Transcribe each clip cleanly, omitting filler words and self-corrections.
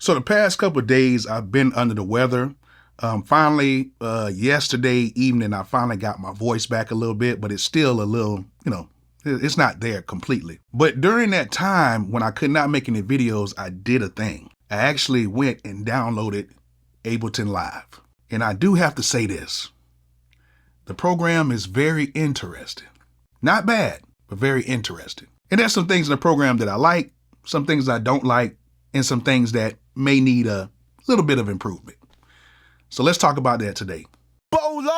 So the past couple of days, I've been under the weather. Finally, yesterday evening, I finally got my voice back a little bit, but it's still a little, it's not there completely. But during that time when I could not make any videos, I did a thing. I actually went and downloaded Ableton Live. And I do have to say this. The program is very interesting. Not bad, but very interesting. And there's some things in the program that I like, some things I don't like, and some things that may need a little bit of improvement. So let's talk about that today. Bolo!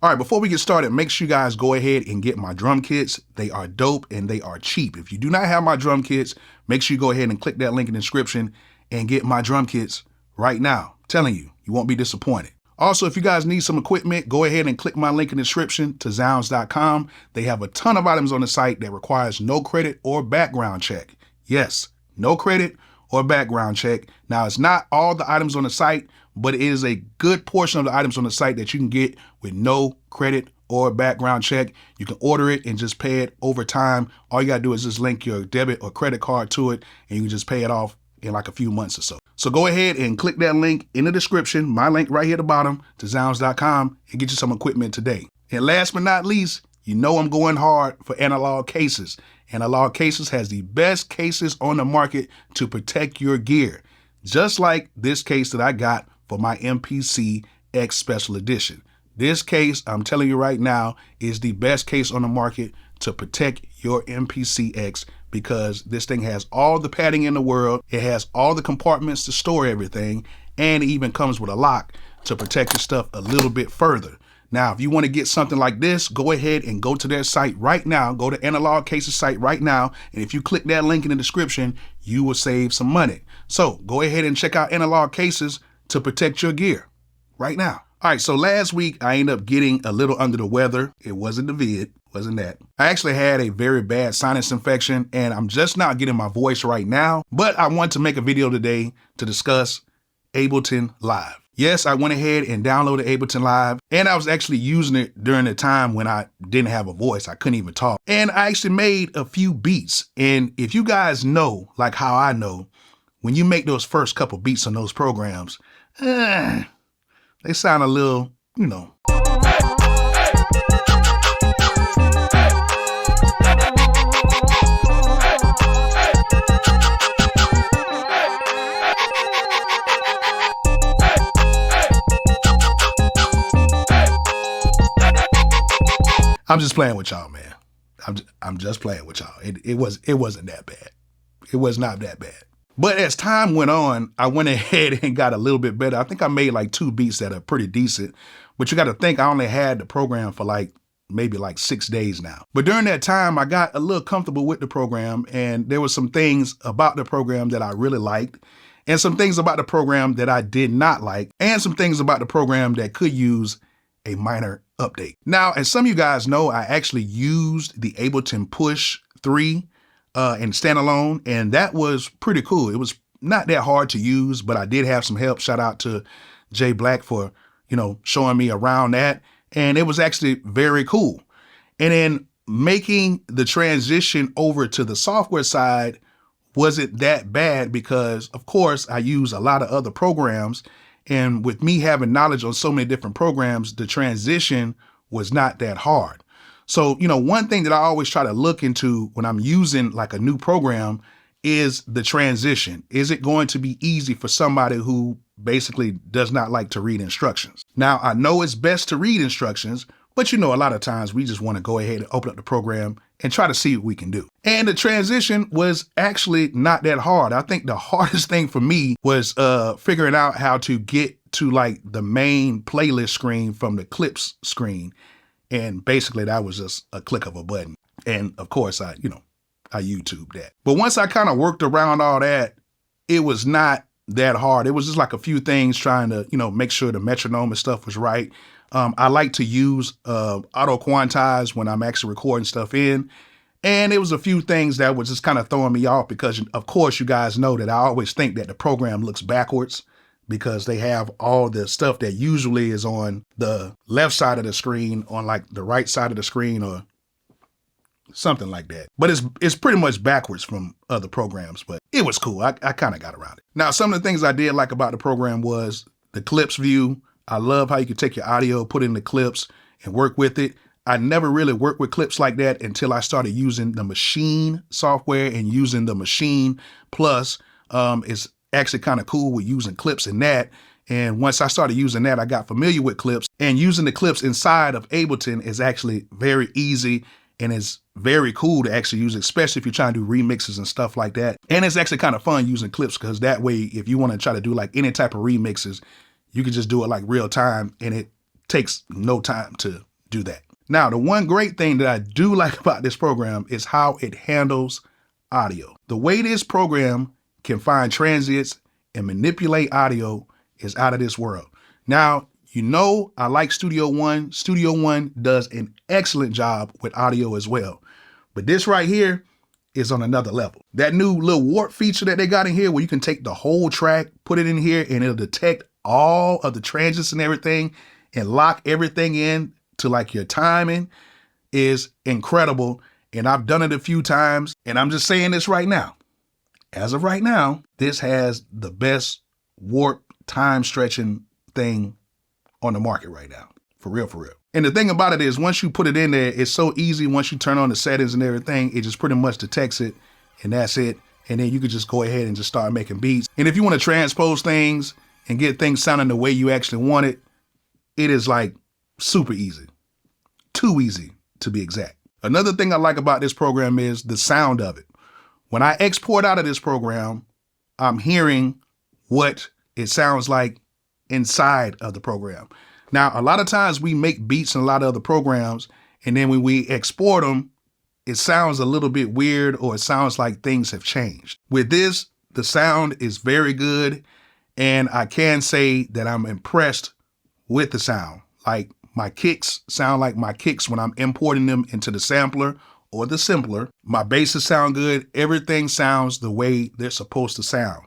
All right, before we get started, make sure you guys go ahead and get my drum kits. They are dope and they are cheap. If you do not have my drum kits, make sure you go ahead and click that link in the description and get my drum kits right now. I'm telling you, you won't be disappointed. Also, if you guys need some equipment, go ahead and click my link in the description to zounds.com. They have a ton of items on the site that requires no credit or background check. Yes, no credit or background check. Now, it's not all the items on the site, but it is a good portion of the items on the site that you can get with no credit or background check. You can order it and just pay it over time. All you gotta do is just link your debit or credit card to it, and you can just pay it off in like a few months or so. So go ahead and click that link in the description, my link right here at the bottom, to zounds.com, and get you some equipment today. And last but not least, you know I'm going hard for analog cases. Analog Cases has the best cases on the market to protect your gear. Just like this case that I got for my MPC X Special Edition. This case, I'm telling you right now, is the best case on the market to protect your MPC X, because this thing has all the padding in the world. It has all the compartments to store everything, and it even comes with a lock to protect your stuff a little bit further. Now, if you want to get something like this, go ahead and go to their site right now. Go to Analog Cases site right now. And if you click that link in the description, you will save some money. So go ahead and check out Analog Cases to protect your gear right now. All right, so last week I ended up getting a little under the weather. It wasn't the vid, wasn't that. I actually had a very bad sinus infection, and I'm just not getting my voice right now, but I want to make a video today to discuss Ableton Live. Yes, I went ahead and downloaded Ableton Live, and I was actually using it during the time when I didn't have a voice. I couldn't even talk. And I actually made a few beats. And if you guys know, like how I know, when you make those first couple beats on those programs, they sound a little, I'm just playing with y'all, man. I'm just playing with y'all. It wasn't that bad. It was not that bad. But as time went on, I went ahead and got a little bit better. I think I made like 2 beats that are pretty decent. But you got to think I only had the program for maybe 6 days now. But during that time, I got a little comfortable with the program, and there were some things about the program that I really liked, and some things about the program that I did not like, and some things about the program that could use a minor update. Now, as some of you guys know, I actually used the Ableton Push 3 in standalone, and that was pretty cool. It was not that hard to use, but I did have some help. Shout out to Jay Black for, showing me around that. And it was actually very cool. And then making the transition over to the software side wasn't that bad because, of course, I use a lot of other programs. And with me having knowledge on so many different programs, the transition was not that hard. So, one thing that I always try to look into when I'm using like a new program is the transition. Is it going to be easy for somebody who basically does not like to read instructions? Now, I know it's best to read instructions, but a lot of times we just want to go ahead and open up the program and try to see what we can do. And the transition was actually not that hard. I think the hardest thing for me was figuring out how to get to like the main playlist screen from the clips screen. And basically that was just a click of a button. And of course I YouTubed that. But once I kind of worked around all that, it was not that hard. It was just like a few things trying to, make sure the metronome and stuff was right. I like to use auto quantize when I'm actually recording stuff in. And it was a few things that was just kind of throwing me off because, of course, you guys know that I always think that the program looks backwards because they have all the stuff that usually is on the left side of the screen on like the right side of the screen or something like that. But it's pretty much backwards from other programs, but it was cool. I kind of got around it. Now, some of the things I did like about the program was the clips view. I love how you can take your audio, put it in the clips, and work with it. I never really worked with clips like that until I started using the Machine software and using the Machine Plus. It's actually kind of cool with using clips in that. And once I started using that, I got familiar with clips, and using the clips inside of Ableton is actually very easy and it's very cool to actually use, especially if you're trying to do remixes and stuff like that. And it's actually kind of fun using clips, because that way, if you want to try to do like any type of remixes, you can just do it like real time, and it takes no time to do that. Now, the one great thing that I do like about this program is how it handles audio. The way this program can find transients and manipulate audio is out of this world. Now, you know, I like Studio One. Studio One does an excellent job with audio as well. But this right here is on another level. That new little warp feature that they got in here, where you can take the whole track, put it in here, and it'll detect all of the transients and everything and lock everything in to like your timing, is incredible. And I've done it a few times, and I'm just saying this right now. As of right now, this has the best warp time stretching thing on the market right now. For real, for real. And the thing about it is, once you put it in there, it's so easy. Once you turn on the settings and everything, it just pretty much detects it, and that's it. And then you can just go ahead and just start making beats. And if you want to transpose things and get things sounding the way you actually want it, it is like super easy. Too easy, to be exact. Another thing I like about this program is the sound of it. When I export out of this program, I'm hearing what it sounds like inside of the program. Now, a lot of times we make beats in a lot of other programs, and then when we export them, it sounds a little bit weird, or it sounds like things have changed. With this, the sound is very good, and I can say that I'm impressed with the sound. Like, my kicks sound like my kicks when I'm importing them into the sampler or the simpler. My basses sound good. Everything sounds the way they're supposed to sound.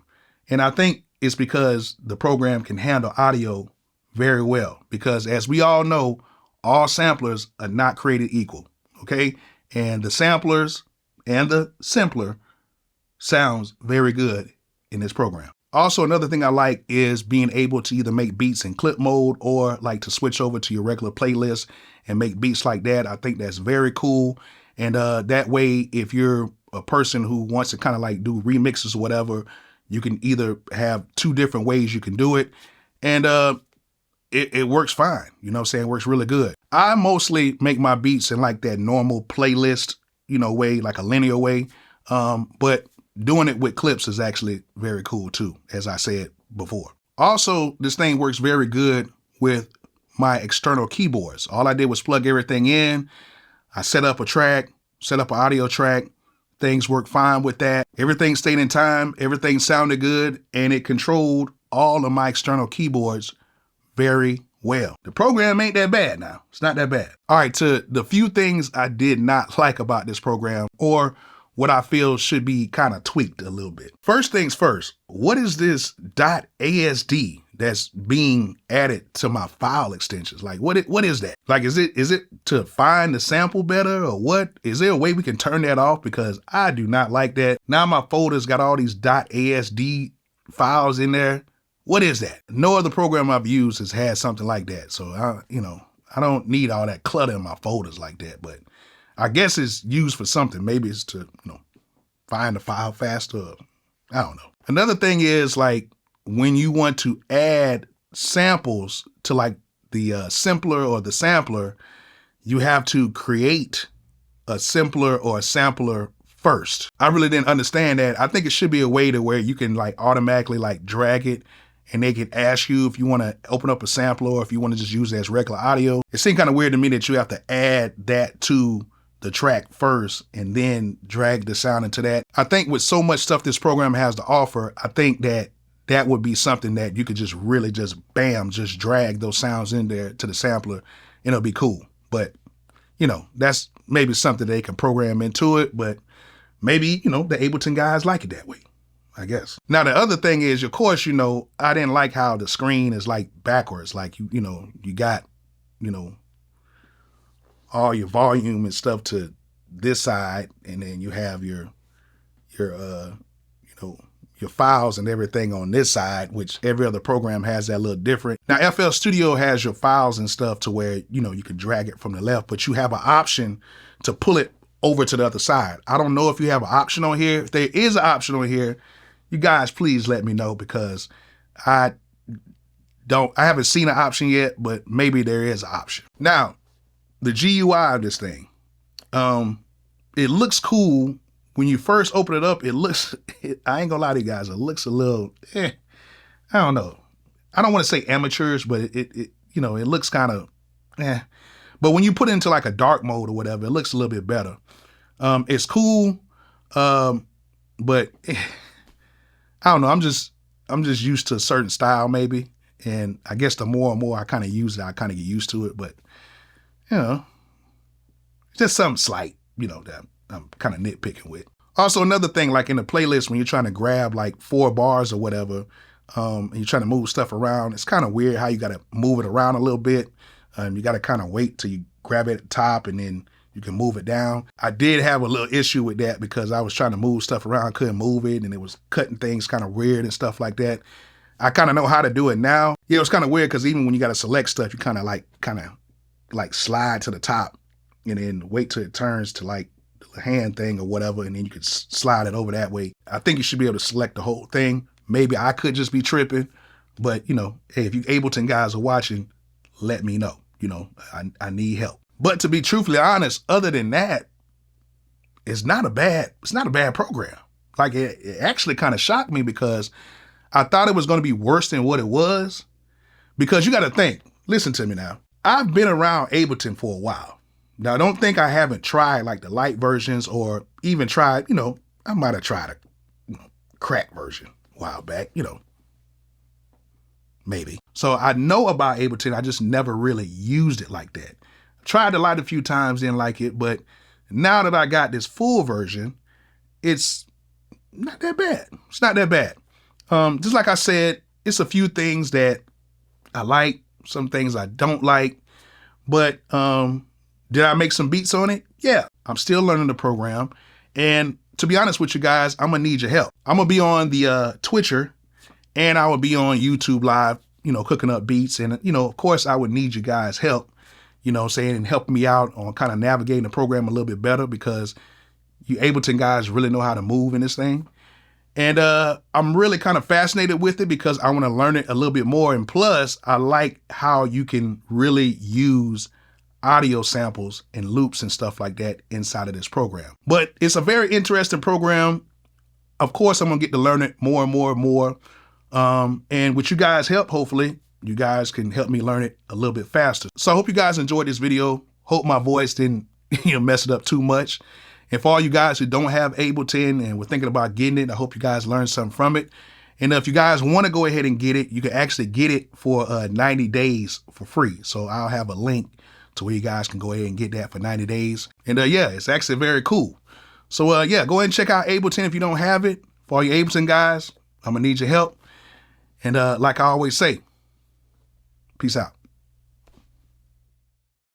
And I think it's because the program can handle audio very well, because as we all know, all samplers are not created equal, okay? And the samplers and the simpler sounds very good in this program. Also, another thing I like is being able to either make beats in clip mode or like to switch over to your regular playlist and make beats like that. I think that's very cool. And that way, if you're a person who wants to kind of like do remixes or whatever, you can either have two different ways you can do it. And it works fine. You know what I'm saying? It works really good. I mostly make my beats in like that normal playlist, you know, way, like a linear way. But doing it with clips is actually very cool too, as I said before. Also, this thing works very good with my external keyboards. All I did was plug everything in. I set up a track, set up an audio track. Things worked fine with that. Everything stayed in time. Everything sounded good, and it controlled all of my external keyboards very well. The program ain't that bad now. It's not that bad. All right, to the few things I did not like about this program, or what I feel should be kind of tweaked a little bit. First things first, what is this .asd that's being added to my file extensions? Like, what is that? Like, is it to find the sample better, or what? Is there a way we can turn that off? Because I do not like that. Now my folder's got all these .asd files in there. What is that? No other program I've used has had something like that. So I don't need all that clutter in my folders like that, but I guess it's used for something. Maybe it's to, find the file faster. I don't know. Another thing is, like, when you want to add samples to like the simpler or the sampler, you have to create a simpler or a sampler first. I really didn't understand that. I think it should be a way to where you can like automatically like drag it, and they can ask you if you want to open up a sampler or if you want to just use it as regular audio. It seemed kind of weird to me that you have to add that to the track first and then drag the sound into that. I think with so much stuff this program has to offer, I think that would be something that you could just really just bam, just drag those sounds in there to the sampler, and it'll be cool. But, that's maybe something they can program into it, but maybe, the Ableton guys like it that way, I guess. Now, the other thing is, of course, I didn't like how the screen is like backwards. Like, you got, all your volume and stuff to this side, and then you have your your files and everything on this side, which every other program has that a little different. Now, FL Studio has your files and stuff to where, you can drag it from the left, but you have an option to pull it over to the other side. I don't know if you have an option on here. If there is an option on here, you guys please let me know, because I haven't seen an option yet, but maybe there is an option. Now, the GUI of this thing, it looks cool. When you first open it up, I ain't gonna lie to you guys, it looks a little, I don't know. I don't want to say amateurish, but it looks kind of, But when you put it into like a dark mode or whatever, it looks a little bit better. It's cool, but I don't know. I'm just used to a certain style maybe, and I guess the more and more I kind of use it, I kind of get used to it. But just something slight, that I'm kind of nitpicking with. Also, another thing, like in the playlist, when you're trying to grab like 4 bars or whatever, and you're trying to move stuff around, it's kind of weird how you got to move it around a little bit. You got to kind of wait till you grab it at the top and then you can move it down. I did have a little issue with that because I was trying to move stuff around, couldn't move it, and it was cutting things kind of weird and stuff like that. I kind of know how to do it now. Yeah, it was kind of weird because even when you got to select stuff, you kind of like slide to the top and then wait till it turns to like the hand thing or whatever, and then you could slide it over that way. I think you should be able to select the whole thing. Maybe I could just be tripping, but hey, if you Ableton guys are watching, let me know. I need help. But to be truthfully honest, other than that, it's not a bad program. Like it actually kind of shocked me because I thought it was going to be worse than what it was. Because you got to think, listen to me now. I've been around Ableton for a while. Now, I don't think I haven't tried like the light versions or even tried, I might have tried a crack version a while back, maybe. So I know about Ableton. I just never really used it like that. Tried the light a few times, didn't like it. But now that I got this full version, it's not that bad. It's not that bad. Just like I said, it's a few things that I like, some things I don't like. But did I make some beats on it? Yeah, I'm still learning the program. And to be honest with you guys, I'm gonna need your help. I'm gonna be on the Twitcher, and I will be on YouTube Live, cooking up beats. And, of course, I would need you guys' help, and help me out on kind of navigating the program a little bit better, because you Ableton guys really know how to move in this thing. And I'm really kind of fascinated with it because I want to learn it a little bit more. And plus, I like how you can really use audio samples and loops and stuff like that inside of this program. But it's a very interesting program. Of course, I'm going to get to learn it more and more and more. And with you guys' help, hopefully, you guys can help me learn it a little bit faster. So I hope you guys enjoyed this video. Hope my voice didn't mess it up too much. And for all you guys who don't have Ableton and were thinking about getting it, I hope you guys learned something from it. And if you guys want to go ahead and get it, you can actually get it for 90 days for free. So I'll have a link to where you guys can go ahead and get that for 90 days. And yeah, it's actually very cool. So yeah, go ahead and check out Ableton if you don't have it. For all you Ableton guys, I'm going to need your help. And like I always say, peace out.